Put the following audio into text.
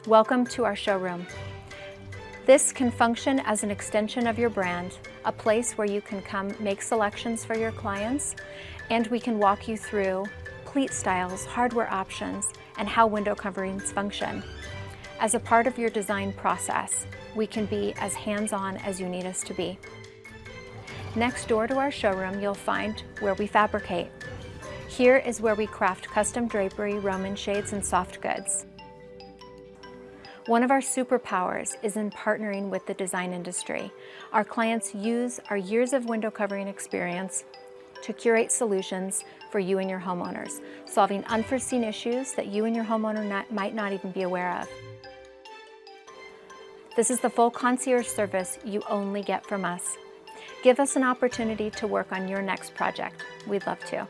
Welcome to our showroom. This can function as an extension of your brand, a place where you can come make selections for your clients, and we can walk you through pleat styles, hardware options, and how window coverings function. As a part of your design process, we can be as hands-on as you need us to be. Next door to our showroom, you'll find where we fabricate. Here is where we craft custom drapery, Roman shades, and soft goods. One of our superpowers is in partnering with the design industry. Our clients use our years of window covering experience to curate solutions for you and your homeowners, solving unforeseen issues that you and your homeowner might not even be aware of. This is the full concierge service you only get from us. Give us an opportunity to work on your next project. We'd love to.